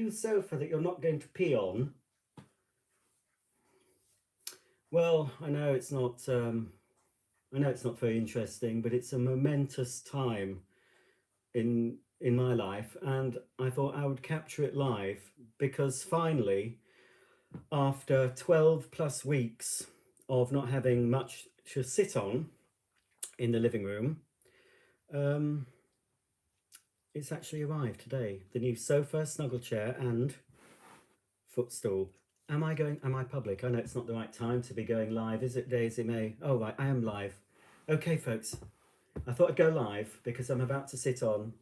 new sofa that you're not going to pee on. Well, I know it's not very interesting, but it's a momentous time in my life, and I thought I would capture it live because finally, after 12 plus weeks of not having much to sit on in the living room, it's actually arrived today. The new sofa, snuggle chair, and footstool. Am I public? I know it's not the right time to be going live, is it, Daisy May? Oh, right, I am live. Okay, folks, I thought I'd go live because I'm about to sit on,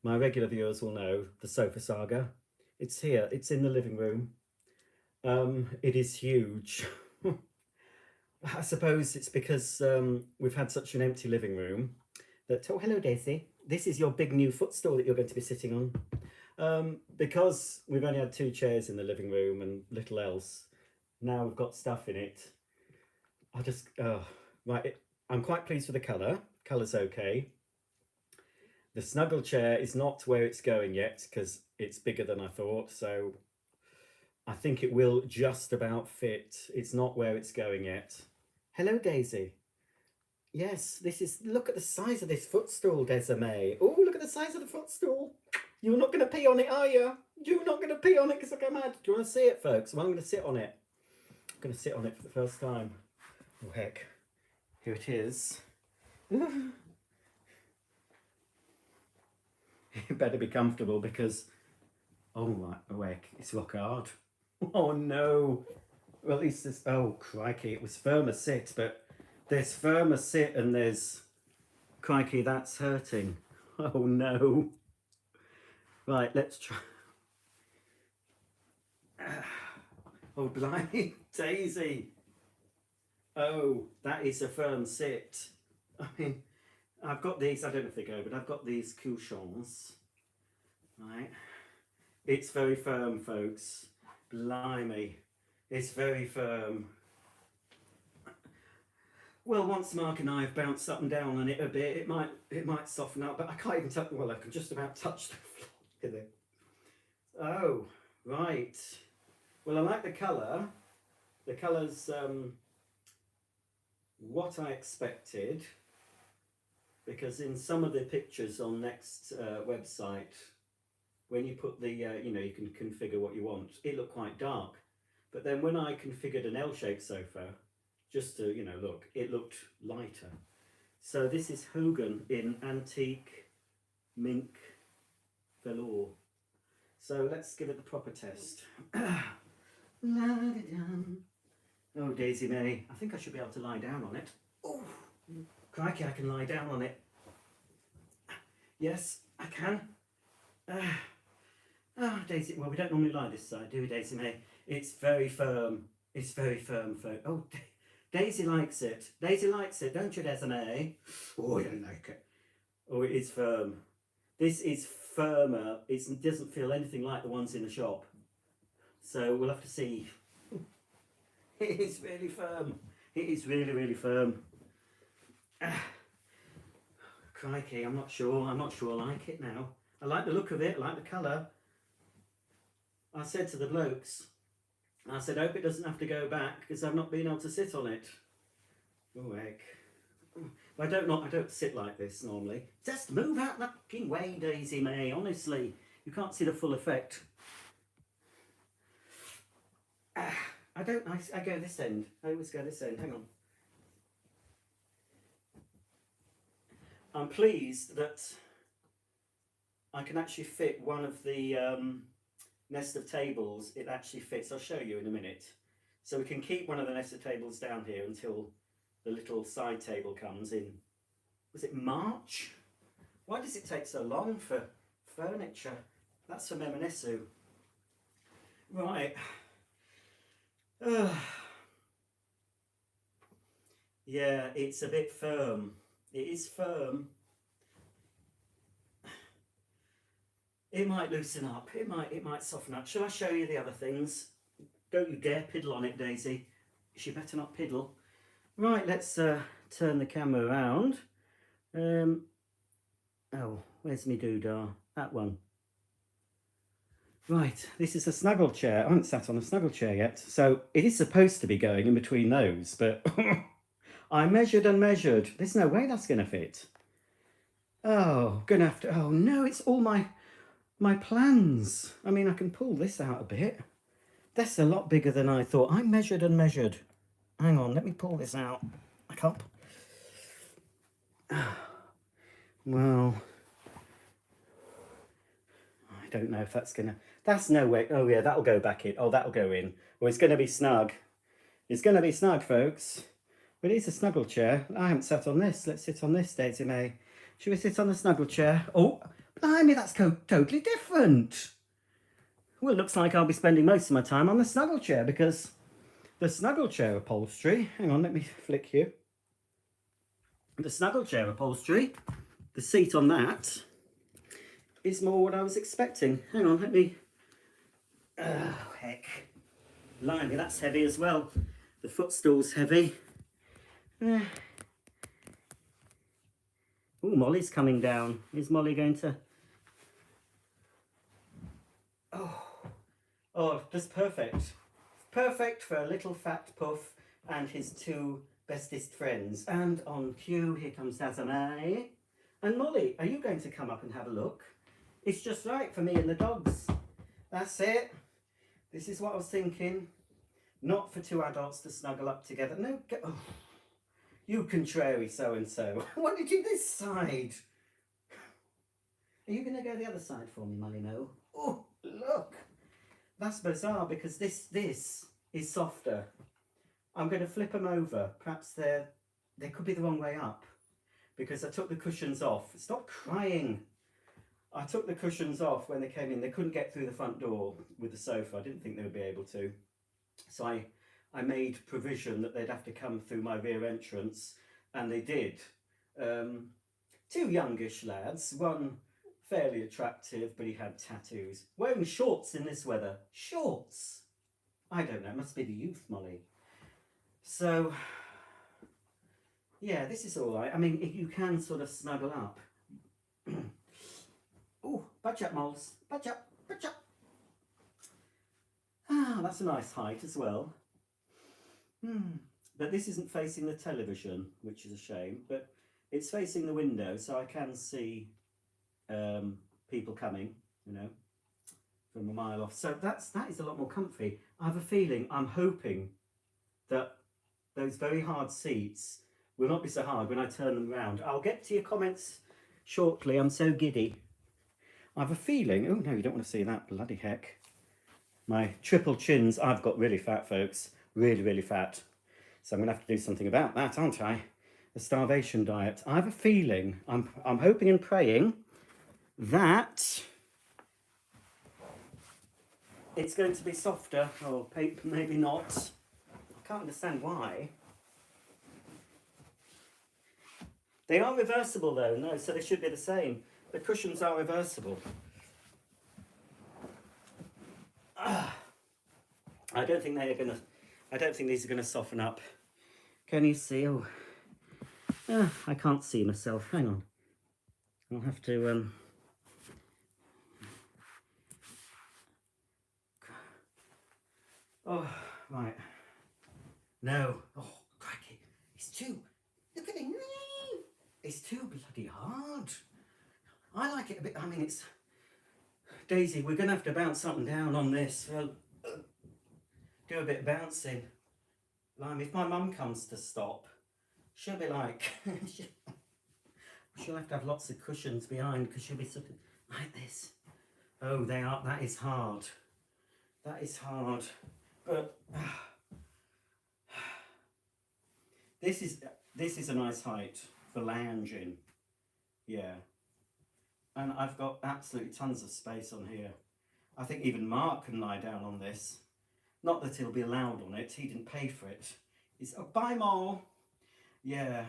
my regular viewers will know, the sofa saga. It's here, it's in the living room. It is huge. I suppose it's because we've had such an empty living room that, oh, hello, Daisy. This is your big new footstool that you're going to be sitting on. Because we've only had 2 chairs in the living room and little else, now we've got stuff in it. Right, I'm quite pleased with the colour. Colour's okay. The snuggle chair is not where it's going yet because it's bigger than I thought, so I think it will just about fit. It's not where it's going yet. Hello, Daisy. Yes, look at the size of this footstool, Desiree. Oh, look at the size of the footstool. You're not going to pee on it, are you? You're not going to pee on it because I go mad. Do you want to see it, folks? Well, I'm going to sit on it. I'm going to sit on it for the first time. Oh, heck. Here it is. You better be comfortable because, oh my, oh heck, it's rock hard. Oh no. Well, at least this, oh crikey, it was firmer sit, but there's firmer sit and there's, crikey, that's hurting. Oh no. Right, let's try. Oh, blimey, Daisy. Oh, that is a firm sit. I mean, I've got these, I don't know if they go, but I've got these cushions. Right. It's very firm, folks. Blimey. It's very firm. Well, once Mark and I have bounced up and down on it a bit, it might soften up, but I can't even touch, well, I can just about touch the floor with it. Oh, right. Well, I like the colour. The colour's what I expected, because in some of the pictures on Next website, when you put the, you know, you can configure what you want, it looked quite dark. But then when I configured an L-shaped sofa, just to, you know, look, it looked lighter. So this is Hogan in antique mink velour. So let's give it the proper test. Oh, Daisy May, I think I should be able to lie down on it. Oh, crikey, I can lie down on it. Yes, I can. Oh, Daisy, well, we don't normally lie this side, do we, Daisy May? It's very firm. It's very firm, folks. Oh, Daisy likes it. Daisy likes it, don't you, Daisy May? Oh, I don't like it. Oh, it is firm. This is firmer. It doesn't feel anything like the ones in the shop. So we'll have to see. It is really firm. It is really, really firm. Crikey, I'm not sure I like it now. I like the look of it, I like the colour. I said to the blokes, I said, I hope it doesn't have to go back because I've not been able to sit on it. Oh heck. I don't sit like this normally. Just move out the fucking way, Daisy May, honestly. You can't see the full effect. I go this end. I always go this end. Hang on. I'm pleased that I can actually fit one of the nest of tables. It actually fits. I'll show you in a minute. So we can keep one of the nest of tables down here until the little side table comes in. Was it March? Why does it take so long for furniture? That's from M&S. Right. Yeah, it's a bit firm. It is firm. It might loosen up. It might soften up. Shall I show you the other things? Don't you dare piddle on it, Daisy. She better not piddle. Right, let's turn the camera around. Oh, where's me doodah? That one. Right, this is a snuggle chair. I haven't sat on a snuggle chair yet, so it is supposed to be going in between those, but I measured and measured. There's no way that's going to fit. Oh, gonna have to. Oh no, it's all my plans. I mean, I can pull this out a bit. That's a lot bigger than I thought. I measured and measured. Hang on, let me pull this out. I can't. Well, I don't know if that's gonna. That's no way. Oh yeah, that'll go back in. Oh, that'll go in. Well, it's gonna be snug. It's gonna be snug, folks. But it's a snuggle chair. I haven't sat on this. Let's sit on this, Daisy May. Should we sit on the snuggle chair? Oh, blimey, that's totally different. Well, it looks like I'll be spending most of my time on the snuggle chair because the snuggle chair upholstery, hang on, let me flick you. The snuggle chair upholstery, the seat on that is more what I was expecting. Hang on, let me, oh, heck. Blimey, that's heavy as well. The footstool's heavy. Oh, Molly's coming down. Is Molly going to... Oh, just perfect. Perfect for a little fat puff and his two bestest friends. And on cue, here comes Sazame. And Molly, are you going to come up and have a look? It's just right for me and the dogs. That's it. This is what I was thinking. Not for two adults to snuggle up together. No, oh, you contrary so-and-so. Why did you this side? Are you going to go the other side for me, Molly? No. Oh, look. That's bizarre because this is softer. I'm going to flip them over. Perhaps they could be the wrong way up because I took the cushions off. Stop crying. I took the cushions off when they came in. They couldn't get through the front door with the sofa. I didn't think they would be able to. So I made provision that they'd have to come through my rear entrance, and they did. Two youngish lads, one fairly attractive, but he had tattoos. Wearing shorts in this weather. Shorts? I don't know, it must be the youth, Molly. So, yeah, this is all right. I mean, if you can sort of snuggle up. Oh, budge up, moles. Budge up, budge up. Ah, that's a nice height as well. But this isn't facing the television, which is a shame, but it's facing the window, so I can see people coming, you know, from a mile off. So that is a lot more comfy. I have a feeling, I'm hoping that those very hard seats will not be so hard when I turn them around. I'll get to your comments shortly. I'm so giddy. I have a feeling, oh no, you don't want to see that, bloody heck. My triple chins, I've got really fat, folks, really, really fat. So I'm going to have to do something about that, aren't I? A starvation diet. I have a feeling, I'm hoping and praying that it's going to be softer, or maybe not. I can't understand why. They are reversible though, no, so they should be the same. The cushions are reversible. I don't think these are gonna soften up. Can you see? Oh, I can't see myself. Hang on. I'll have to oh, right. No. Oh, crikey. It's too. Look at it. It's too bloody hard. I like it a bit. I mean, it's. Daisy, we're going to have to bounce up and down on this. Well, do a bit of bouncing. If my mum comes to stop, she'll be like. She'll have to have lots of cushions behind because she'll be sort of like this. Oh, they are. That is hard. That is hard. But this is a nice height for lounging. Yeah. And I've got absolutely tons of space on here. I think even Mark can lie down on this. Not that he'll be allowed on it. He didn't pay for it. He's, oh, bye, Mole. Yeah.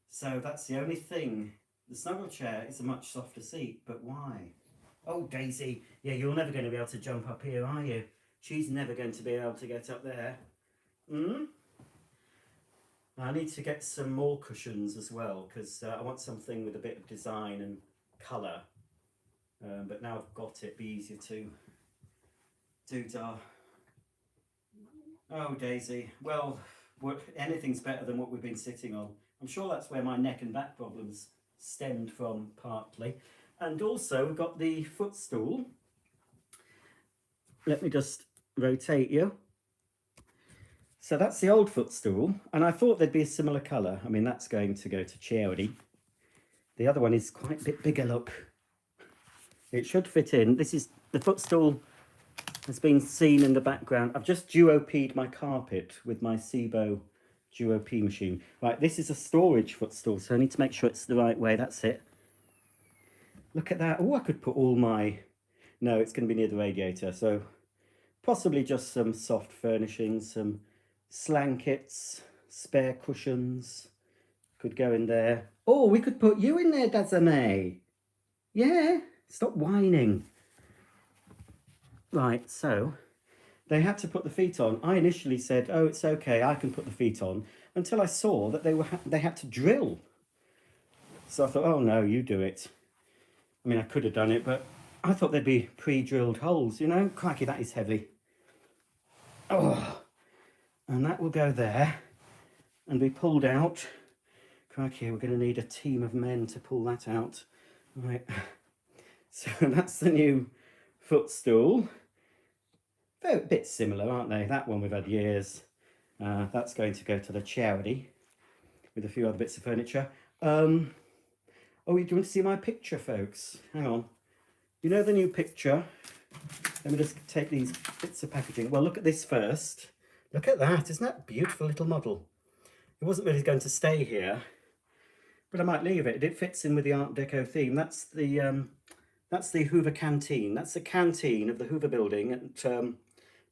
So that's the only thing. The snuggle chair is a much softer seat, but why? Oh, Daisy. Yeah, you're never going to be able to jump up here, are you? She's never going to be able to get up there. I need to get some more cushions as well because I want something with a bit of design and colour. But now I've got it, be easier to do. Oh, Daisy. Well, anything's better than what we've been sitting on. I'm sure that's where my neck and back problems stemmed from, partly. And also, we've got the footstool. Let me just rotate you. So that's the old footstool, and I thought they'd be a similar colour. I mean, that's going to go to charity. The other one is quite a bit bigger, look. It should fit in. This is the footstool has been seen in the background. I've just duo-P'd my carpet with my Sebo duo-P machine. Right, this is a storage footstool, so I need to make sure it's the right way. That's it. Look at that. Oh, I could put all my... No, it's going to be near the radiator, so possibly just some soft furnishings, some slankets, spare cushions could go in there. Oh, we could put you in there, Dazame. Yeah, stop whining. Right, so they had to put the feet on. I initially said, oh, it's okay, I can put the feet on, until I saw that they had to drill. So I thought, oh no, you do it. I mean, I could have done it, but I thought there'd be pre-drilled holes, you know? Crikey, that is heavy. Oh, and that will go there and be pulled out. Crikey, we're going to need a team of men to pull that out. Right, so that's the new footstool. They're a bit similar, aren't they? That one we've had years. That's going to go to the charity with a few other bits of furniture. Oh, do you want to see my picture, folks? Hang on. You know the new picture? Let me just take these bits of packaging. Well, look at this first. Look at that. Isn't that a beautiful little model? It wasn't really going to stay here, but I might leave it. It fits in with the Art Deco theme. That's the Hoover Canteen. That's the canteen of the Hoover building at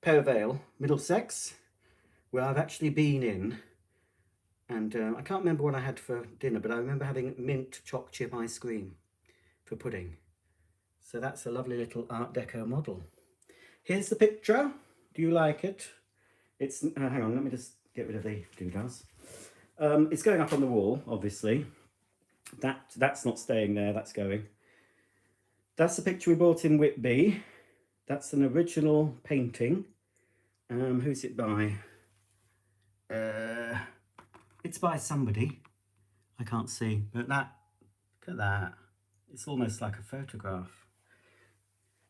Perivale, Middlesex, where I've actually been in. And I can't remember what I had for dinner, but I remember having mint choc chip ice cream for pudding. So that's a lovely little Art Deco model. Here's the picture. Do you like it? It's, hang on, let me just get rid of the doodahs. It's going up on the wall, obviously. That's not staying there, that's going. That's the picture we bought in Whitby. That's an original painting. Who's it by? It's by somebody. I can't see, but look at that. It's almost like a photograph.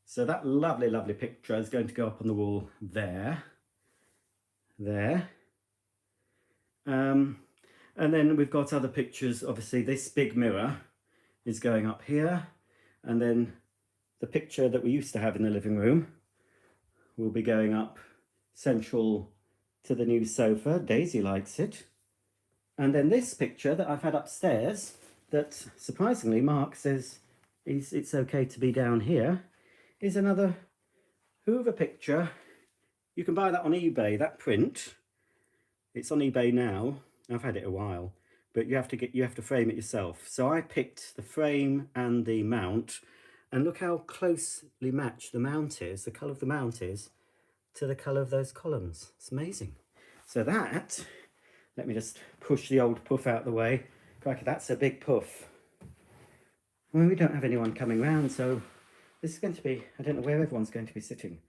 So that lovely, lovely picture is going to go up on the wall there. There. And then we've got other pictures. Obviously, this big mirror is going up here. And then the picture that we used to have in the living room will be going up central to the new sofa. Daisy likes it. And then this picture that I've had upstairs, that surprisingly Mark says it's okay to be down here, is another Hoover picture. You can buy that on eBay, that print. It's on eBay now. I've had it a while, but you have to frame it yourself. So I picked the frame and the mount, and look how closely matched the mount is, the colour of the mount is, to the colour of those columns. It's amazing. So that, let me just push the old puff out of the way. Crikey, that's a big puff. Well, we don't have anyone coming round, so this is going to be, I don't know where everyone's going to be sitting.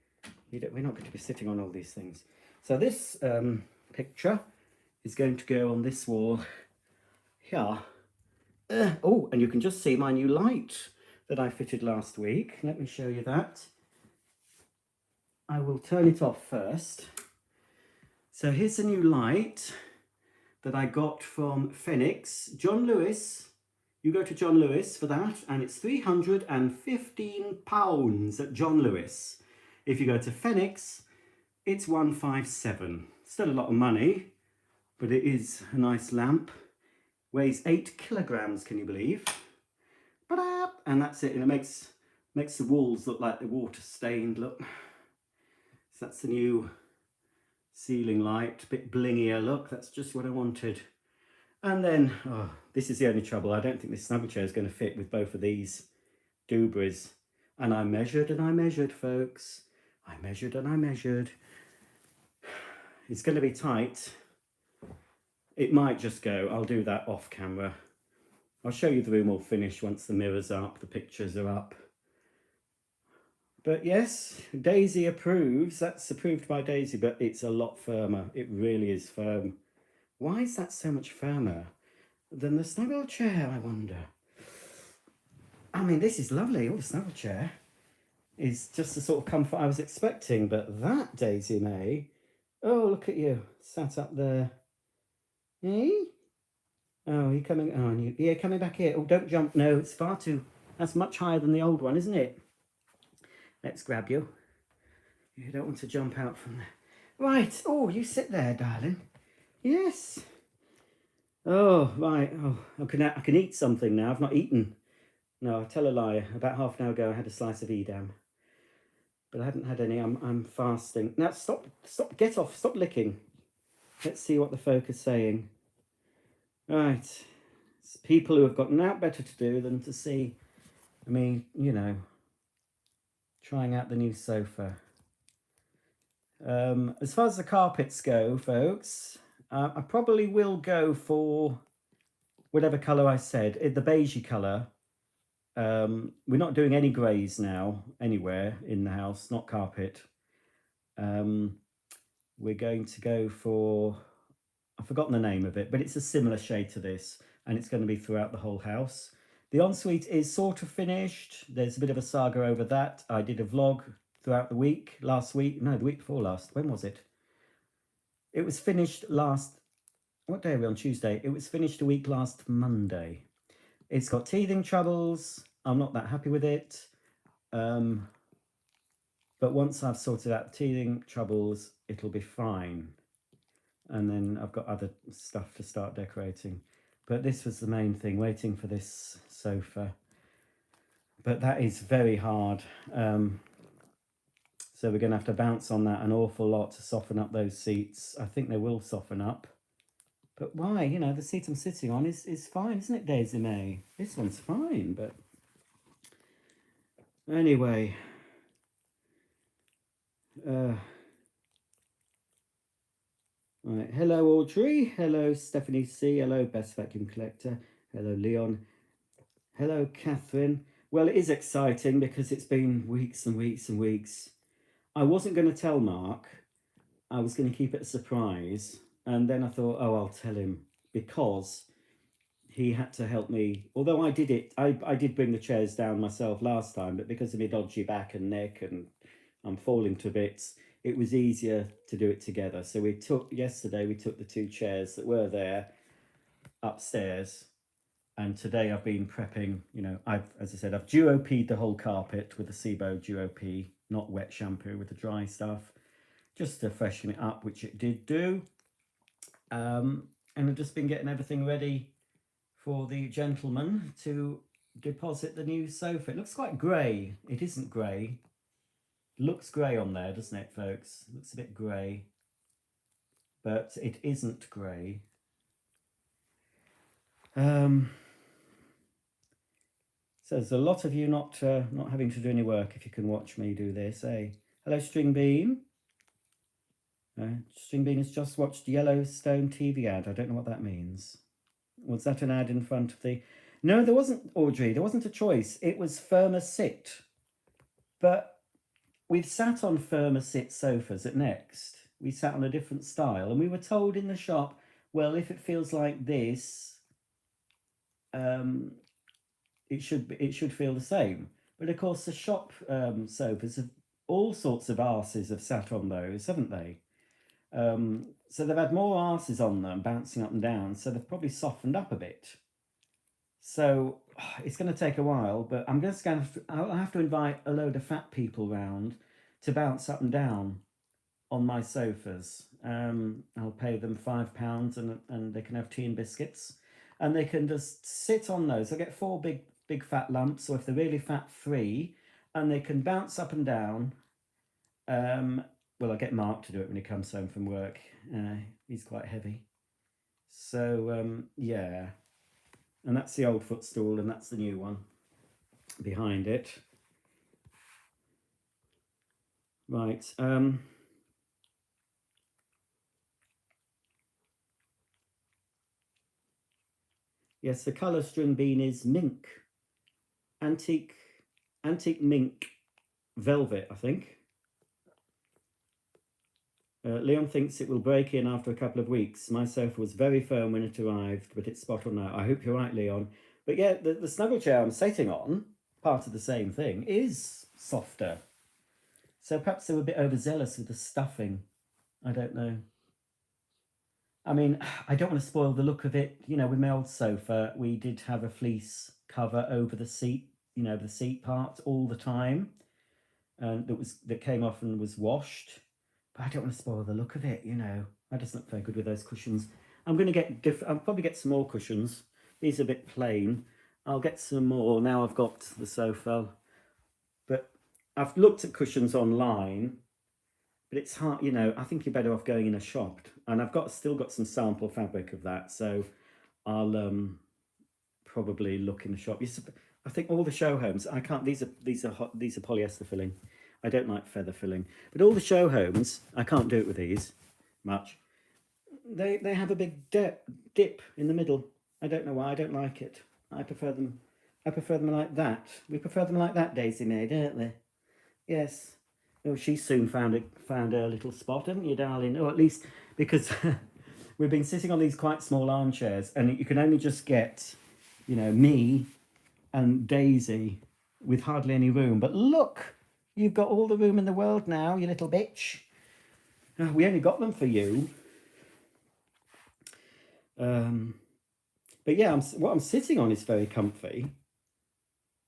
We're not going to be sitting on all these things. So this picture is going to go on this wall here. Oh, and you can just see my new light that I fitted last week. Let me show you that. I will turn it off first. So here's a new light that I got from Phoenix. John Lewis, you go to John Lewis for that, and it's £315 at John Lewis. If you go to Phoenix, it's £157. Still a lot of money, but it is a nice lamp. Weighs 8 kilograms, can you believe? And that's it, and it makes the walls look like they're water stained, look. So that's the new ceiling light, a bit blingier, look, that's just what I wanted. And then, oh, this is the only trouble, I don't think this snuggle chair is going to fit with both of these doobries. And I measured, folks. I measured and I measured. It's going to be tight. It might just go, I'll do that off camera. I'll show you the room all finished once the mirror's up, the pictures are up. But yes, Daisy approves. That's approved by Daisy, but it's a lot firmer. It really is firm. Why is that so much firmer than the Snuggle chair, I wonder? I mean, this is lovely. Oh, the Snuggle chair is just the sort of comfort I was expecting. But that, Daisy May, oh, look at you, sat up there. Hey? Oh, you're coming, oh, and you're coming back here. Oh, don't jump. No, it's far too, that's much higher than the old one, isn't it? Let's grab you. You don't want to jump out from there. Right. Oh, you sit there, darling. Yes. Oh, right. Oh, I can eat something now. I've not eaten. No, I tell a lie. About half an hour ago, I had a slice of Edam, but I hadn't had any. I'm fasting now. Stop! Get off! Stop licking. Let's see what the folk is saying. Right. It's people who have got out better to do than to see me, you know, trying out the new sofa. As far as the carpets go, folks, I probably will go for whatever colour I said, the beigey colour. We're not doing any greys now anywhere in the house, not carpet. We're going to go for, I've forgotten the name of it, but it's a similar shade to this, and it's going to be throughout the whole house. The ensuite is sort of finished. There's a bit of a saga over that. I did a vlog throughout the week, the week before last. When was it? It was finished last, what day are we on? Tuesday. It was finished a week last Monday. It's got teething troubles. I'm not that happy with it. But once I've sorted out the teething troubles, it'll be fine. And then I've got other stuff to start decorating. But this was the main thing, waiting for this sofa. But that is very hard. So we're going to have to bounce on that an awful lot to soften up those seats. I think they will soften up. But why? You know, the seat I'm sitting on is fine, isn't it, Daisy May? This one's fine, but... Anyway. Right. Hello, Audrey. Hello, Stephanie C. Hello, Best Vacuum Collector. Hello, Leon. Hello, Catherine. Well, it is exciting because it's been weeks and weeks and weeks. I wasn't going to tell Mark. I was going to keep it a surprise. And then I thought, oh, I'll tell him, because he had to help me. Although I did it, I did bring the chairs down myself last time, but because of my dodgy back and neck and I'm falling to bits, it was easier to do it together. So yesterday we took the two chairs that were there upstairs. And today I've been prepping, you know, as I said, I've duo-P'd the whole carpet with the Sebo duo-P, not wet shampoo, with the dry stuff, just to freshen it up, which it did do. And I've just been getting everything ready for the gentleman to deposit the new sofa. It looks quite grey. It isn't grey. Looks grey on there, doesn't it, folks? Looks a bit grey. But it isn't grey. So there's a lot of you not having to do any work if you can watch me do this, eh? Hello, String Bean. String Bean has just watched Yellowstone TV ad. I don't know what that means. Was that an ad in front of the... No, there wasn't, Audrey. There wasn't a choice. It was firmer sit. But we've sat on firmer sit sofas at Next. We sat on a different style, and we were told in the shop, well, if it feels like this, it should feel the same. But of course, the shop sofas have all sorts of arses have sat on those, haven't they? So they've had more arses on them, bouncing up and down. So they've probably softened up a bit. So it's going to take a while, but I'm just going to I'll have to invite a load of fat people round to bounce up and down on my sofas. I'll pay them £5 and they can have tea and biscuits, and they can just sit on those. They'll get 4 big fat lumps, or if they're really fat, 3, and they can bounce up and down. Well, I'll get Mark to do it when he comes home from work. He's quite heavy. So, yeah. And that's the old footstool, and that's the new one behind it. Right. Yes, the colour, String Bean, is mink. Antique mink. velvet, I think. Leon thinks it will break in after a couple of weeks. My sofa was very firm when it arrived, but it's spot on now. I hope you're right, Leon. But yeah, the snuggle chair I'm sitting on, part of the same thing, is softer. So perhaps they were a bit overzealous with the stuffing. I don't know. I mean, I don't want to spoil the look of it. You know, with my old sofa, we did have a fleece cover over the seat, you know, the seat part all the time. And that came off and was washed. But I don't want to spoil the look of it, you know. I just look very good with those cushions. I'm going to get I'll probably get some more cushions. These are a bit plain. I'll get some more now I've got the sofa. But I've looked at cushions online, but it's hard, you know. I think you're better off going in a shop. And I've still got some sample fabric of that, so I'll probably look in the shop. I think all the show homes. I can't. These are polyester filling. I don't like feather filling, but all the show homes, I can't do it with these much. They have a big dip in the middle. I don't know why. I don't like it. I prefer them like that. We prefer them like that, Daisy May, don't we? Yes. Oh, she soon found her little spot, haven't you, darling? Or at least because we've been sitting on these quite small armchairs, and you can only just get, you know, me and Daisy with hardly any room. But look, you've got all the room in the world now, you little bitch. We only got them for you. But yeah, what I'm sitting on is very comfy.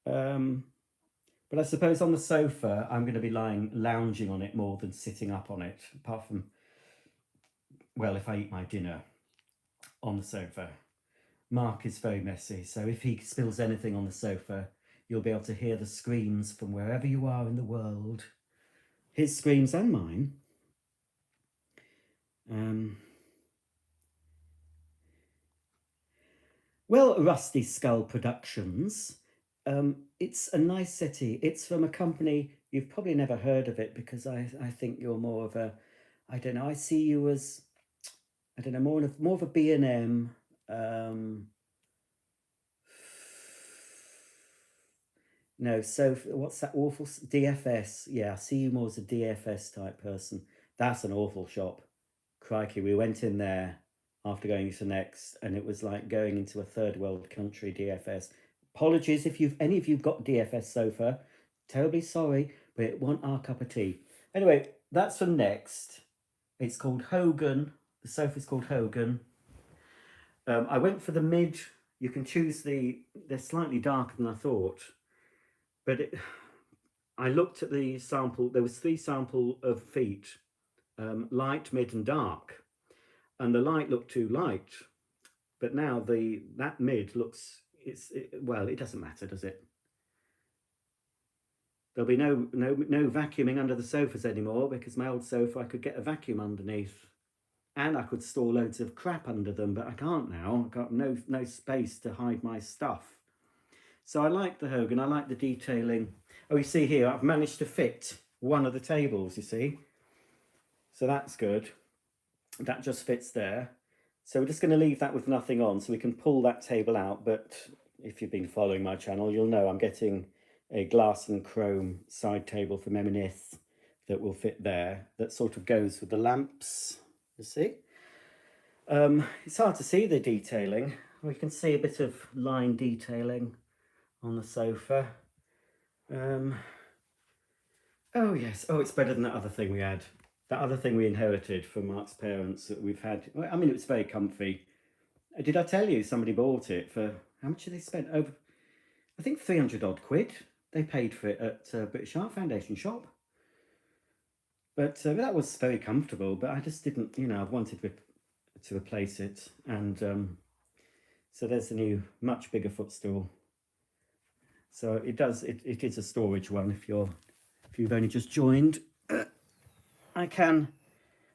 But I suppose on the sofa, I'm going to be lounging on it more than sitting up on it, apart from, well, if I eat my dinner on the sofa. Mark is very messy, so if he spills anything on the sofa, you'll be able to hear the screams from wherever you are in the world. His screams and mine. Well, Rusty Skull Productions. It's a nice settee. It's from a company, you've probably never heard of it because I think you're more of a, I don't know, I see you as, I don't know, more of a B&M. No, so what's that awful DFS? Yeah, I see you more as a DFS type person. That's an awful shop. Crikey, we went in there after going to Next, and it was like going into a third world country. DFS. Apologies if any of you've got DFS sofa. Terribly sorry, but it wasn't our cup of tea. Anyway, that's from Next. It's called Hogan. The sofa's called Hogan. I went for the mid. You can choose they're slightly darker than I thought. But I looked at the sample. There was 3 sample of feet, light, mid, and dark. And the light looked too light. But now that mid looks, well, it doesn't matter, does it? There'll be no vacuuming under the sofas anymore, because my old sofa I could get a vacuum underneath. And I could store loads of crap under them, but I can't now. I've got no space to hide my stuff. So I like the Hogan, I like the detailing. Oh, you see here, I've managed to fit one of the tables, you see. So that's good. That just fits there. So we're just going to leave that with nothing on, so we can pull that table out. But if you've been following my channel, you'll know I'm getting a glass and chrome side table from M&S that will fit there. That sort of goes with the lamps, you see. It's hard to see the detailing. We can see a bit of line detailing on the sofa. Oh yes, oh, it's better than that other thing we had. That other thing we inherited from Mark's parents that we've had. I mean, it was very comfy. Did I tell you somebody bought it for, how much did they spend? Over, I think 300 odd quid. They paid for it at British Art Foundation shop. But that was very comfortable, but I just didn't, you know, I wanted to replace it. And so there's the new, much bigger footstool. So it is a storage one if you've only just joined. I can.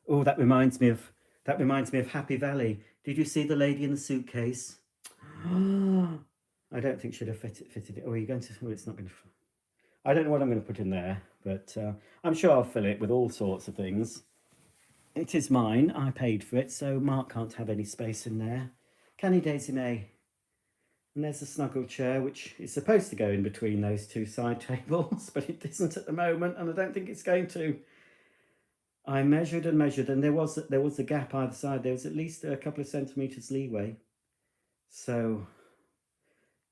Oh, that reminds me of Happy Valley. Did you see the lady in the suitcase? I don't think she'd have fitted it. Oh, are you going to? Well, it's not going to. I don't know what I'm going to put in there, but I'm sure I'll fill it with all sorts of things. It is mine. I paid for it, so Mark can't have any space in there. Can he, Daisy May? And there's a snuggle chair, which is supposed to go in between those two side tables, but it isn't at the moment, and I don't think it's going to. I measured and measured, and there was a gap either side. There was at least a couple of centimetres leeway. So,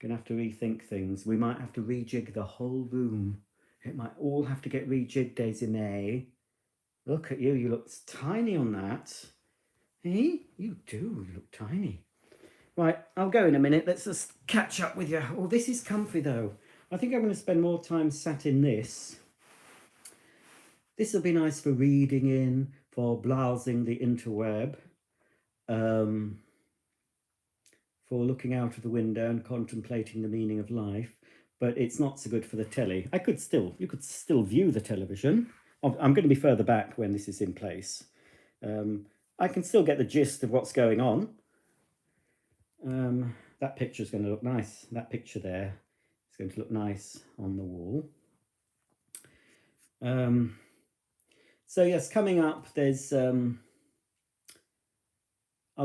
gonna have to rethink things. We might have to rejig the whole room. It might all have to get rejigged, Daisy May. Look at you, you look tiny on that. Hey, you do look tiny. Right, I'll go in a minute. Let's just catch up with you. Oh, this is comfy though. I think I'm going to spend more time sat in this. This will be nice for reading in, for browsing the interweb, for looking out of the window and contemplating the meaning of life. But it's not so good for the telly. You could still view the television. I'm going to be further back when this is in place. I can still get the gist of what's going on. That picture is going to look nice. That picture there is going to look nice on the wall. So yes, coming up, there's I'll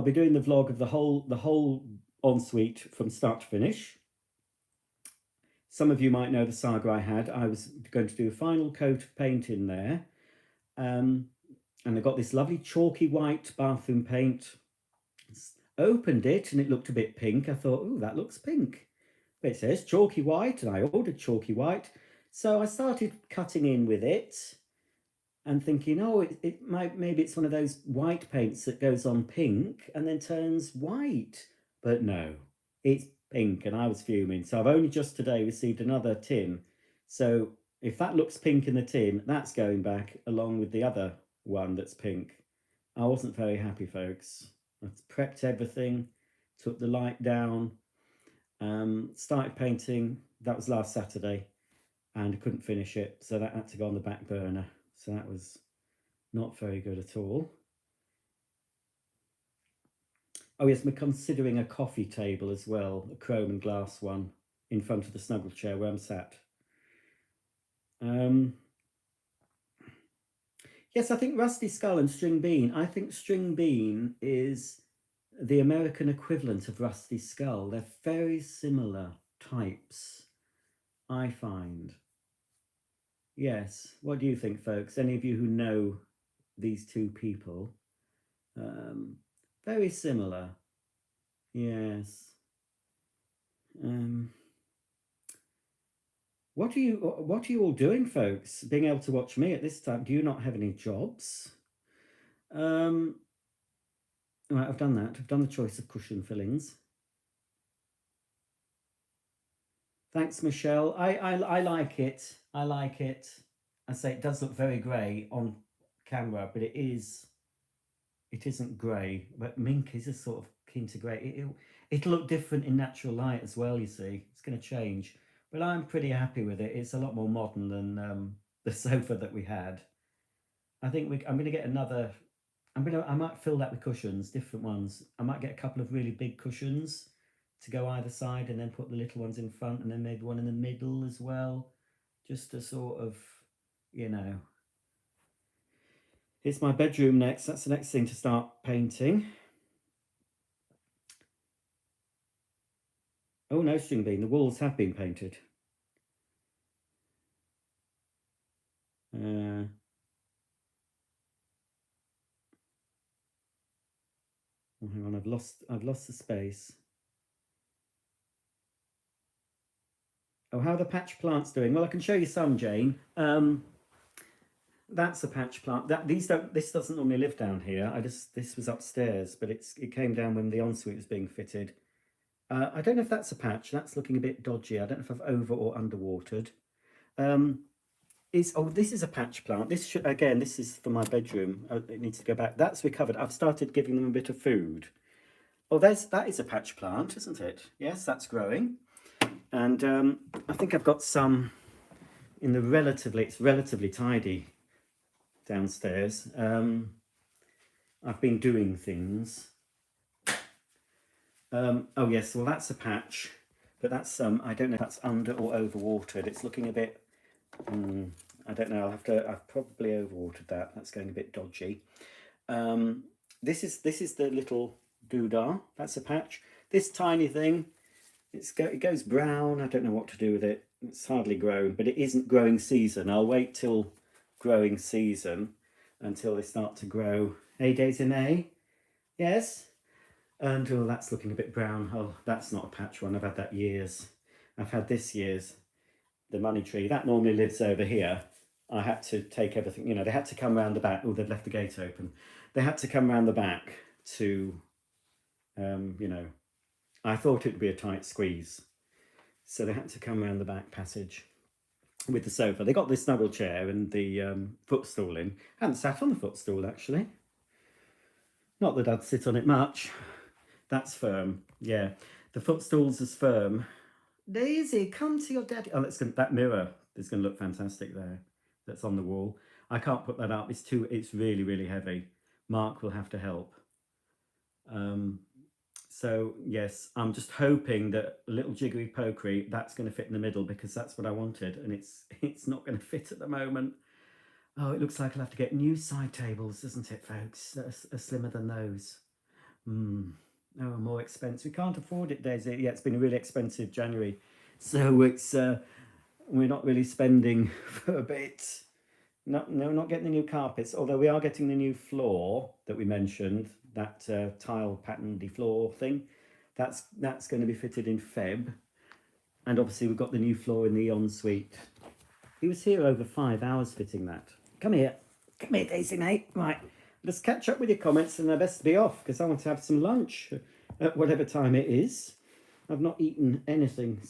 be doing the vlog of the whole Ensuite from start to finish. Some of you might know the saga I had. I was going to do a final coat of paint in there, and I got this lovely chalky white bathroom paint. Opened it and it looked a bit pink. I thought, oh, that looks pink. But it says chalky white, and I ordered chalky white. So I started cutting in with it and thinking, oh, maybe it's one of those white paints that goes on pink and then turns white. But no, it's pink, and I was fuming. So I've only just today received another tin. So if that looks pink in the tin, that's going back along with the other one that's pink. I wasn't very happy, folks. I prepped everything, took the light down, started painting. That was last Saturday, and I couldn't finish it, so that had to go on the back burner. So that was not very good at all. Oh yes, we're considering a coffee table as well, a chrome and glass one, in front of the snuggle chair where I'm sat. Yes, I think Rusty Skull and String Bean. I think String Bean is the American equivalent of Rusty Skull. They're very similar types, I find. Yes, what do you think, folks? Any of you who know these two people? Very similar. Yes. What are you all doing, folks? Being able to watch me at this time? Do you not have any jobs? Right, I've done that. I've done the choice of cushion fillings. Thanks, Michelle. I like it. I like it. I say it does look very grey on camera, but it isn't grey. But mink is a sort of keen to grey. It'll look different in natural light as well, you see. It's going to change. But I'm pretty happy with it. It's a lot more modern than the sofa that we had. I think I'm going to get another. I might fill that with cushions, different ones. I might get a couple of really big cushions to go either side, and then put the little ones in front, and then maybe one in the middle as well, just to sort of, you know. It's my bedroom next. That's the next thing to start painting. Oh no, String Bean, the walls have been painted. Oh, hang on, I've lost the space. Oh, how are the patch plants doing? Well, I can show you some, Jane. That's a patch plant. This doesn't normally live down here. This was upstairs, but it came down when the ensuite was being fitted. I don't know if that's a patch. That's looking a bit dodgy. I don't know if I've over or underwatered. This is a patch plant. This is for my bedroom. It needs to go back. That's recovered. I've started giving them a bit of food. Oh, that is a patch plant, isn't it? Yes, that's growing. And I think I've got some in the it's relatively tidy downstairs. I've been doing things. Oh yes, well that's a patch, but that's I don't know if that's under or overwatered. It's looking a bit. I don't know. I've probably overwatered that. That's going a bit dodgy. This is the little doodah. That's a patch. This tiny thing it goes brown. I don't know what to do with it. It's hardly grown, but it isn't growing season. I'll wait till growing season until they start to grow. Hey, Daisy May. Yes. And oh, that's looking a bit brown. Oh, that's not a patch one. I've had that years. I've had this year's, the money tree. That normally lives over here. I had to take everything, you know, they had to come round the back. Oh, they'd left the gate open. They had to come round the back to, you know, I thought it would be a tight squeeze. So they had to come around the back passage with the sofa. They got the snuggle chair and the footstool in. I hadn't sat on the footstool, actually. Not that I'd sit on it much. That's firm, yeah. The footstool's as firm. Daisy, come to your daddy. Oh, that mirror is going to look fantastic there. That's on the wall. I can't put that up. It's really, really heavy. Mark will have to help. So yes, I'm just hoping that a little jiggery pokery, that's going to fit in the middle, because that's what I wanted, and it's not going to fit at the moment. Oh, it looks like I'll have to get new side tables, doesn't it, folks? That are slimmer than those. Oh, more expensive. We can't afford it, Daisy. Yeah, it's been a really expensive January, so it's we're not really spending for a bit. No, not getting the new carpets, although we are getting the new floor that we mentioned, that tile patterned floor thing. That's going to be fitted in Feb. And obviously we've got the new floor in the Ensuite. He was here over 5 hours fitting that. Come here, Daisy, mate. Right, let's catch up with your comments, and I best be off because I want to have some lunch at whatever time it is. I've not eaten anything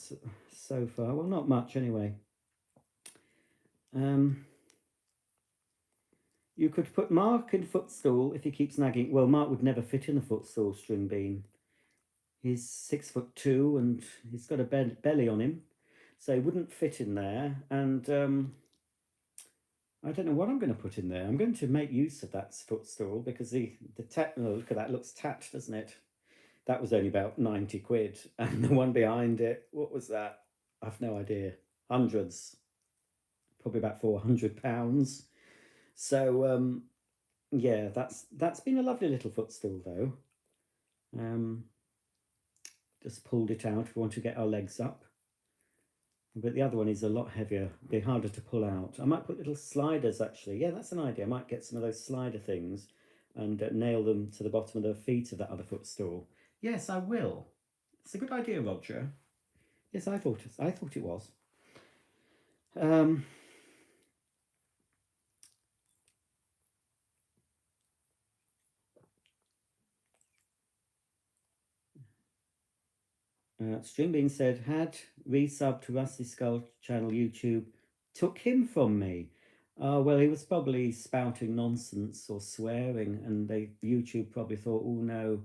so far. Well, not much anyway. You could put Mark in footstool if he keeps nagging. Well, Mark would never fit in the footstool, String Bean. He's 6'2" and he's got a belly on him, so he wouldn't fit in there. And I don't know what I'm going to put in there. I'm going to make use of that footstool because the oh, look at that, looks tacked, doesn't it? That was only about 90 quid, and the one behind it, what was that? I've no idea. Hundreds, probably about £400. So yeah, that's been a lovely little footstool though. Just pulled it out. We want to get our legs up, but the other one is a lot heavier, be harder to pull out. I might put little sliders, actually. Yeah, that's an idea. I might get some of those slider things and nail them to the bottom of the feet of that other footstool. Yes, I will. It's a good idea, Roger. Yes, I thought it was. Stringbean said, had resub to Rusty Skull channel YouTube took him from me. Well, he was probably spouting nonsense or swearing, and YouTube probably thought, oh no,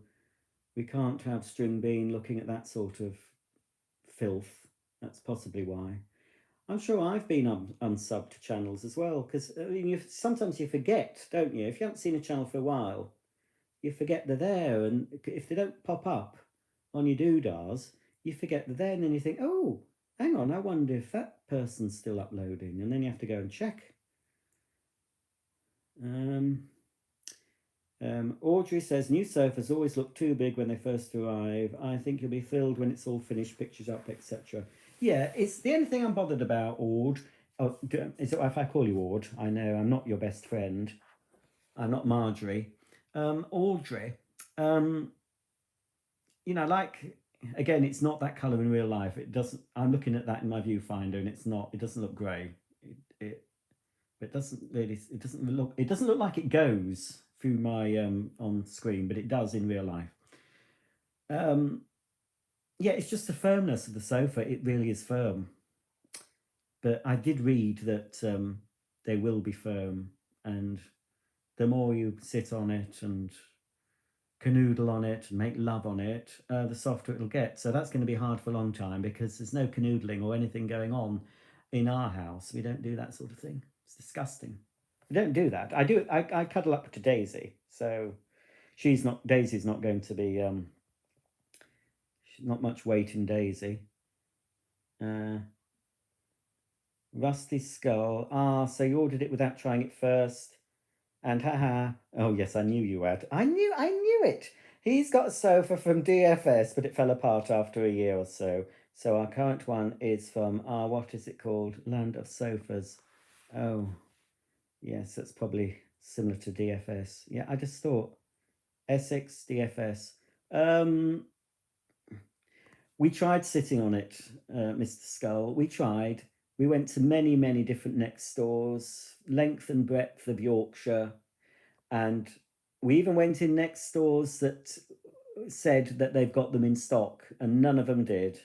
we can't have Stringbean looking at that sort of filth. That's possibly why. I'm sure I've been unsubbed to channels as well, because I mean, sometimes you forget, don't you? If you haven't seen a channel for a while, you forget they're there, and if they don't pop up on your doodahs, you forget they're there, and then you think, oh, hang on, I wonder if that person's still uploading, and then you have to go and check. Audrey says, new sofas always look too big when they first arrive. I think you'll be filled when it's all finished, pictures up, etc. Yeah, it's the only thing I'm bothered about, Aud. Oh, is it, if I call you Aud? I know I'm not your best friend. I'm not Marjorie. Audrey, you know, like, again, it's not that colour in real life. It doesn't. I'm looking at that in my viewfinder, and it's not. It doesn't look grey. It doesn't really. It doesn't look. It doesn't look like it goes through my on screen, but it does in real life. Yeah, it's just the firmness of the sofa. It really is firm. But I did read that they will be firm, and the more you sit on it and canoodle on it and make love on it, the softer it'll get. So that's going to be hard for a long time, because there's no canoodling or anything going on in our house. We don't do that sort of thing. It's disgusting. We don't do that. I do. I cuddle up to Daisy, so Daisy's not going to be. She's not much weight in Daisy. Rusty Skull. So you ordered it without trying it first. And haha. Oh yes, I knew you had. I knew it. He's got a sofa from DFS, but it fell apart after a year or so. So our current one is from what is it called? Land of Sofas. Oh, yes, that's probably similar to DFS. Yeah, I just thought Essex DFS. Um, we tried sitting on it, Mr. Skull. We tried. We went to many, many different next stores, length and breadth of Yorkshire, and we even went in next stores that said that they've got them in stock, and none of them did.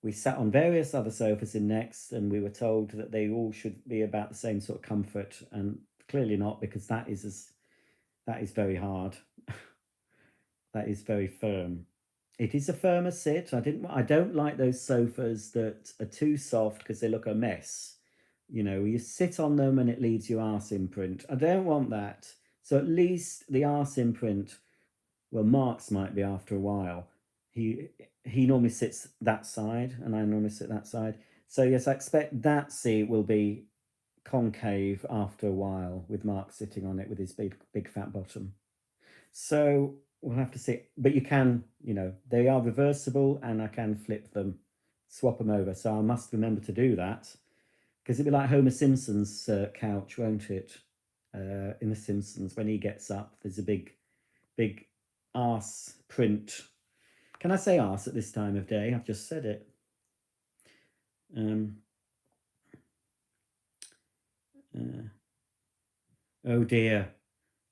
We sat on various other sofas in Next, and we were told that they all should be about the same sort of comfort, and clearly not, because that is very hard. That is very firm. It is a firmer sit. I don't like those sofas that are too soft because they look a mess. You know, you sit on them and it leaves your arse imprint. I don't want that. So at least the arse imprint, well, Mark's might be after a while. He normally sits that side and I normally sit that side. So yes, I expect that seat will be concave after a while with Mark sitting on it with his big fat bottom. So we'll have to see. But you can, you know, they are reversible and I can flip them, swap them over. So I must remember to do that because it'd be like Homer Simpson's couch, won't it? In The Simpsons, when he gets up, there's a big arse print. Can I say arse at this time of day? I've just said it. Oh dear.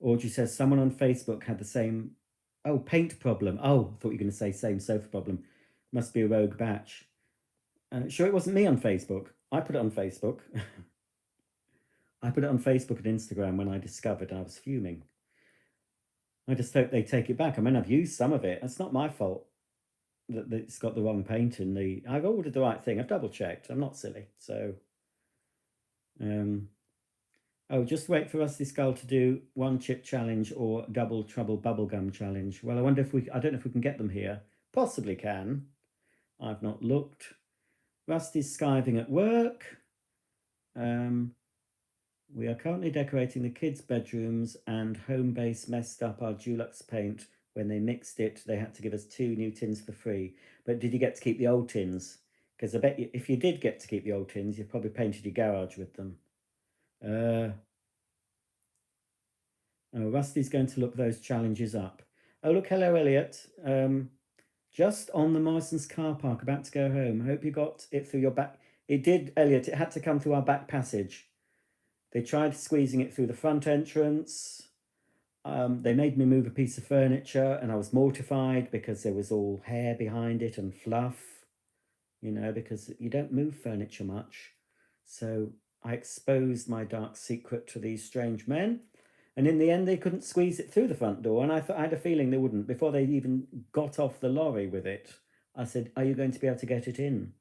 Audrey says someone on Facebook had the same, paint problem. Oh, I thought you were going to say same sofa problem. Must be a rogue batch. Sure, it wasn't me on Facebook. I put it on Facebook. I put it on Facebook and Instagram when I discovered I was fuming. I just hope they take it back. I mean, I've used some of it. That's not my fault that it's got the wrong paint in the. I've ordered the right thing. I've double checked. I'm not silly. So, oh, just wait for Rusty Skull to do one chip challenge or double trouble bubblegum challenge. Well, I wonder if I don't know if we can get them here. Possibly can. I've not looked. Rusty's skiving at work. We are currently decorating the kids' bedrooms, and Homebase messed up our Dulux paint. When they mixed it, they had to give us 2 new tins for free. But did you get to keep the old tins? Because I bet you, if you did get to keep the old tins, you've probably painted your garage with them. Oh, Rusty's going to look those challenges up. Oh, look, hello, Elliot. Just on the Morrison's car park, about to go home. Hope you got it through your back. It did, Elliot. It had to come through our back passage. They tried squeezing it through the front entrance. They made me move a piece of furniture and I was mortified because there was all hair behind it and fluff, you know, because you don't move furniture much. So I exposed my dark secret to these strange men. And in the end, they couldn't squeeze it through the front door. And I had a feeling they wouldn't. Before they even got off the lorry with it, I said, are you going to be able to get it in?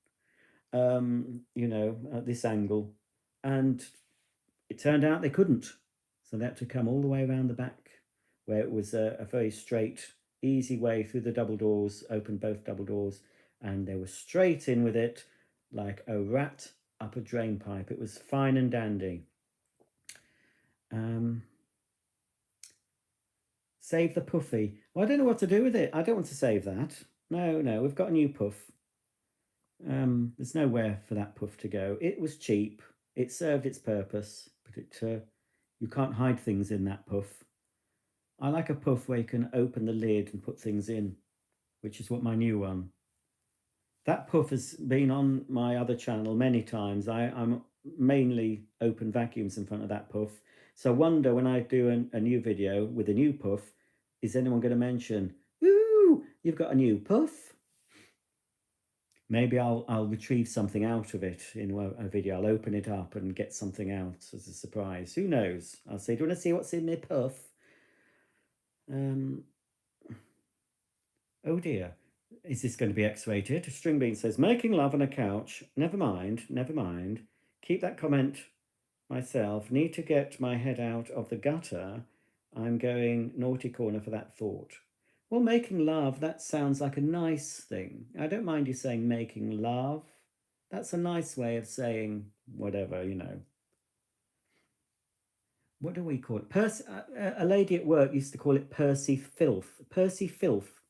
You know, at this angle. And it turned out they couldn't. So they had to come all the way around the back, where it was a very straight, easy way through the double doors, opened both double doors, and they were straight in with it like a rat up a drain pipe. It was fine and dandy. Save the puffy. Well, I don't know what to do with it. I don't want to save that. No, we've got a new puff. There's nowhere for that puff to go. It was cheap. It served its purpose, but you can't hide things in that puff. I like a puff where you can open the lid and put things in, which is what my new one. That puff has been on my other channel many times. I'm mainly open vacuums in front of that puff. So I wonder when I do a new video with a new puff, is anyone going to mention, "Woo, you've got a new puff"? Maybe I'll retrieve something out of it in a video. I'll open it up and get something out as a surprise. Who knows? I'll say, do you want to see what's in my puff? Oh dear. Is this going to be X-rated? Stringbean says, making love on a couch. Never mind. Keep that comment myself. Need to get my head out of the gutter. I'm going naughty corner for that thought. Well, making love, that sounds like a nice thing. I don't mind you saying making love. That's a nice way of saying whatever, you know. what do we call it? A lady at work used to call it Percy Filth. Percy Filth.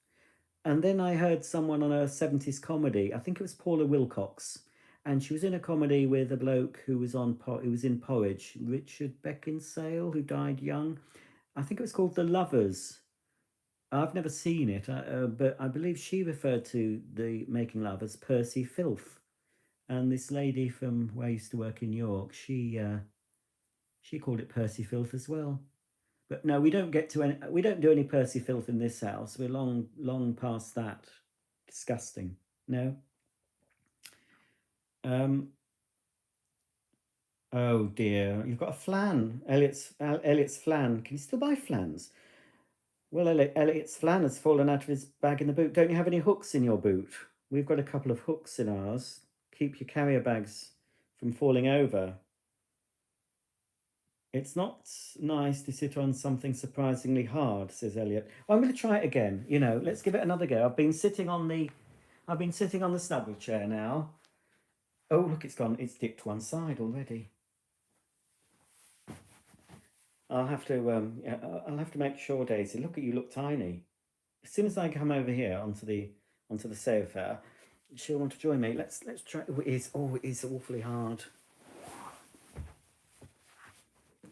And then I heard someone on a 70s comedy, I think it was Paula Wilcox, and she was in a comedy with a bloke who was in Porridge, Richard Beckinsale, who died young. I think it was called The Lovers. I've never seen it, but I believe she referred to the making love as Percy Filth. And this lady from where I used to work in York, she called it Percy Filth as well. But no, we don't do any Percy Filth in this house. We're long past that. Disgusting. No. Oh dear, you've got a flan. Elliot's flan. Can you still buy flans? Well, Elliot's flan has fallen out of his bag in the boot. Don't you have any hooks in your boot? We've got a couple of hooks in ours. Keep your carrier bags from falling over. It's not nice to sit on something surprisingly hard, says Elliot. Well, I'm going to try it again. You know, let's give it another go. I've been sitting on the snuggle chair now. Oh, look, it's gone. It's dipped one side already. I'll have to make sure, Daisy. Look at you, look tiny. As soon as I come over here onto the sofa, she'll want to join me. Let's try. It is awfully hard.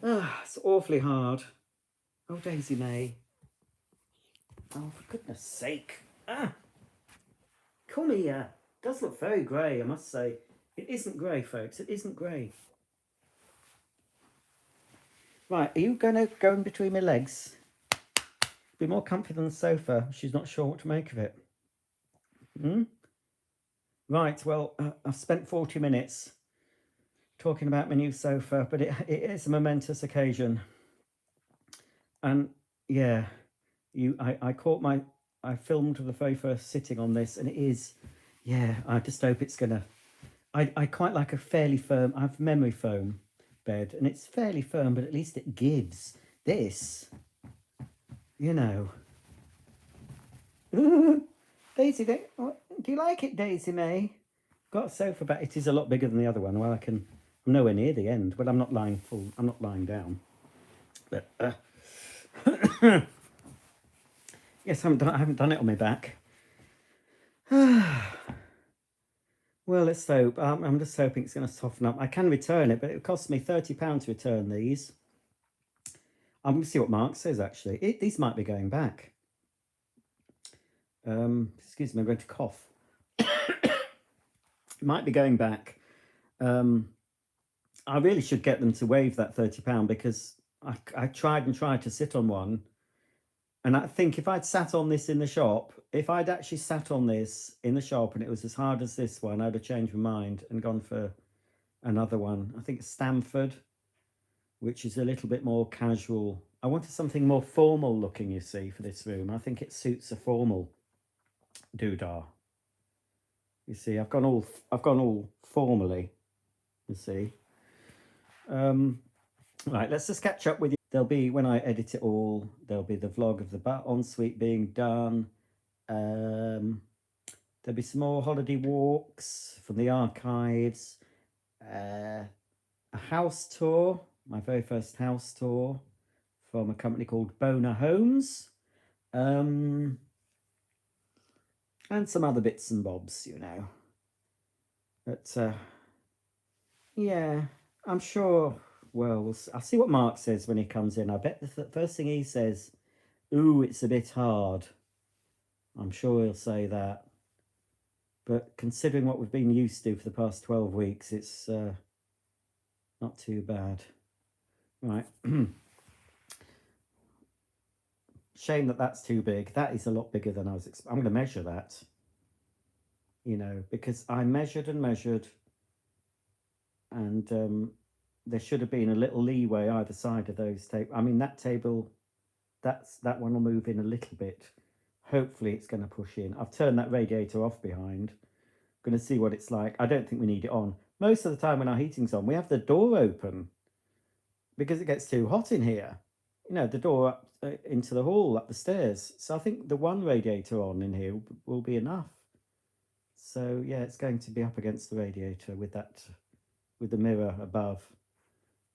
It's awfully hard. Oh, Daisy May. Oh, for goodness sake. Come here. It does look very grey, I must say. It isn't grey, folks. It isn't grey. Right, are you going to go in between my legs? Be more comfy than the sofa. She's not sure what to make of it. Right, well, I've spent 40 minutes talking about my new sofa, but it is a momentous occasion. And yeah, I filmed the very first sitting on this, and it is, yeah, I just hope it's gonna, I quite like a fairly firm, I have memory foam bed, and it's fairly firm, but at least it gives. This, you know. Daisy, do you like it, Daisy May? Got a sofa back. It is a lot bigger than the other one. Well, I'm nowhere near the end, but I'm not lying down. But yes, I haven't done it on my back. Well, let's hope. I'm just hoping it's going to soften up. I can return it, but it costs me £30 to return these. I'm going to see what Mark says, actually. These might be going back. Excuse me, I'm going to cough. Might be going back. I really should get them to waive that £30 because I tried to sit on one. And I think if I'd sat on this in the shop, if I'd actually sat on this in the shop and it was as hard as this one, I'd have changed my mind and gone for another one. I think it's Stamford, which is a little bit more casual. I wanted something more formal looking, you see, for this room. I think it suits a formal doodah. You see, I've gone all formally, you see. Right, let's just catch up with you. There'll be, when I edit it all, there'll be the vlog of the Ensuite being done. There'll be some more holiday walks from the archives. A house tour, my very first house tour from a company called Boner Homes. And some other bits and bobs, you know. But, yeah, I'm sure... Well, I'll see what Mark says when he comes in. I bet the first thing he says, ooh, it's a bit hard. I'm sure he'll say that. But considering what we've been used to for the past 12 weeks, it's not too bad. Right. Shame that that's too big. That is a lot bigger than I was expecting. I'm going to measure that. You know, because I measured and measured. And... there should have been a little leeway either side of those tables. I mean, that table, that one will move in a little bit. Hopefully it's going to push in. I've turned that radiator off behind. Going to see what it's like. I don't think we need it on. Most of the time when our heating's on, we have the door open because it gets too hot in here. You know, the door up into the hall, up the stairs. So I think the one radiator on in here will be enough. So yeah, it's going to be up against the radiator with that, with the mirror above.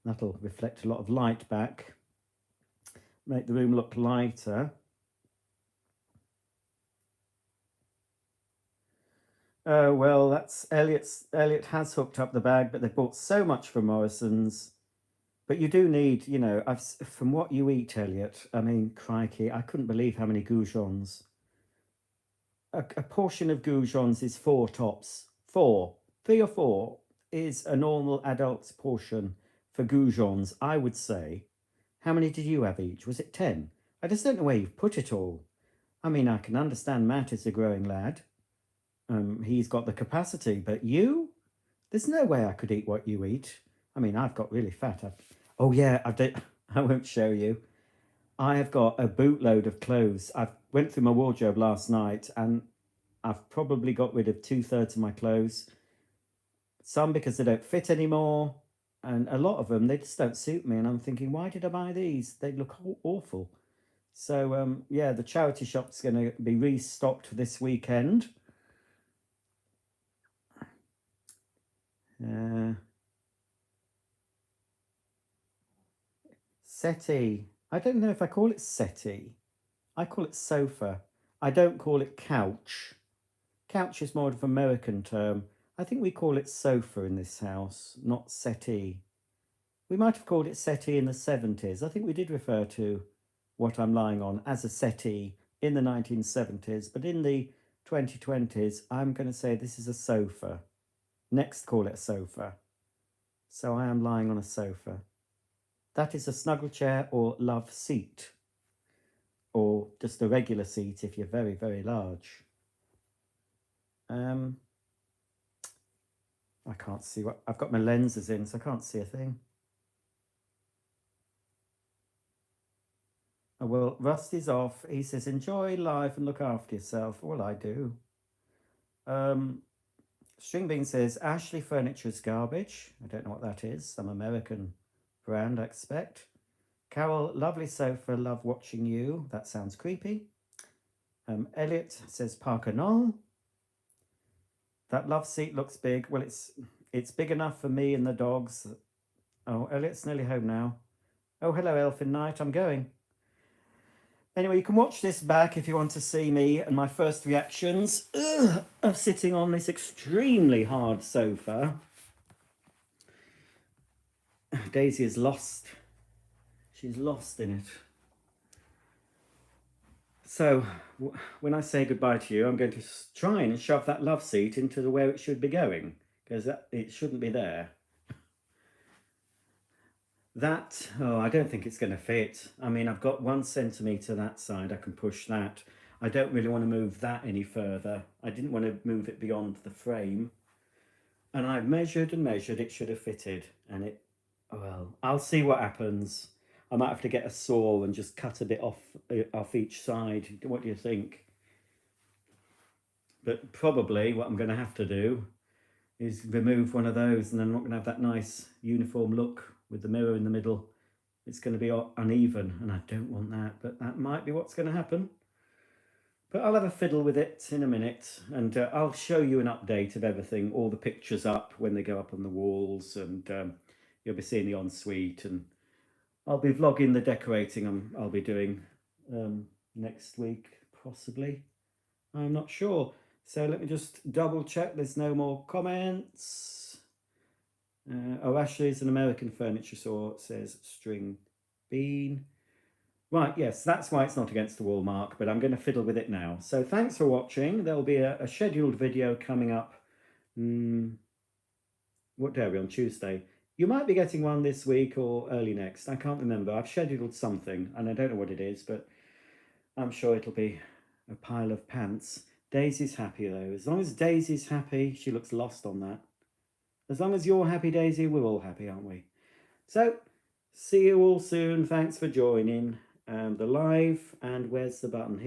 That'll reflect a lot of light back, make the room look lighter. Oh, well, that's Elliot has hooked up the bag, but they bought so much from Morrison's. But you do need, you know, from what you eat, Elliot, I mean, crikey, I couldn't believe how many goujons. A portion of goujons is 4 tops. 4. 3 or 4 is a normal adult's portion for goujons, I would say. How many did you have each? Was it 10? I just don't know where you've put it all. I mean, I can understand Matt is a growing lad. He's got the capacity, but you? There's no way I could eat what you eat. I mean, I've got really fat. Oh yeah, I won't show you. I have got a bootload of clothes. I went through my wardrobe last night and I've probably got rid of 2/3 of my clothes. Some because they don't fit anymore. And a lot of them, they just don't suit me. And I'm thinking, why did I buy these? They look awful. So, yeah, the charity shop's going to be restocked this weekend. Settee. I don't know if I call it settee. I call it sofa. I don't call it couch. Couch is more of an American term. I think we call it sofa in this house, not settee. We might have called it settee in the 70s. I think we did refer to what I'm lying on as a settee in the 1970s, but in the 2020s, I'm going to say this is a sofa. Next, call it a sofa. So I am lying on a sofa. That is a snuggle chair or love seat, or just a regular seat if you're very, very large. I can't see what I've got my lenses in, so I can't see a thing. Oh, well, Rusty's off. He says, enjoy life and look after yourself. Well, I do. String Bean says, Ashley Furniture is garbage. I don't know what that is. Some American brand, I expect. Carol, lovely sofa, love watching you. That sounds creepy. Elliot says, Parker Knoll. That love seat looks big. Well, it's big enough for me and the dogs. Oh, Elliot's nearly home now. Oh, hello, Elfin Knight. I'm going. Anyway, you can watch this back if you want to see me and my first reactions of sitting on this extremely hard sofa. Daisy is lost. She's lost in it. So, when I say goodbye to you, I'm going to try and shove that love seat into where it should be going, because it shouldn't be there. That, oh, I don't think it's going to fit. I mean, I've got 1 centimetre that side, I can push that. I don't really want to move that any further. I didn't want to move it beyond the frame. And I've measured and measured, it should have fitted. And it, well, I'll see what happens. I might have to get a saw and just cut a bit off each side. What do you think? But probably what I'm going to have to do is remove one of those, and then I'm not going to have that nice uniform look with the mirror in the middle. It's going to be uneven, and I don't want that, but that might be what's going to happen. But I'll have a fiddle with it in a minute, and I'll show you an update of everything, all the pictures up when they go up on the walls, and you'll be seeing the ensuite, and I'll be vlogging the decorating I'll be doing next week, possibly. I'm not sure. So let me just double check there's no more comments. Oh, Ashley's an American furniture store, says String Bean. Right, yes, that's why it's not against the wall, Mark, but I'm going to fiddle with it now. So thanks for watching. There'll be a scheduled video coming up. What day are we on? Tuesday. You might be getting one this week or early next. I can't remember. I've scheduled something, and I don't know what it is, but I'm sure it'll be a pile of pants. Daisy's happy, though. As long as Daisy's happy, she looks lost on that. As long as you're happy, Daisy, we're all happy, aren't we? So, see you all soon. Thanks for joining the live. And where's the button?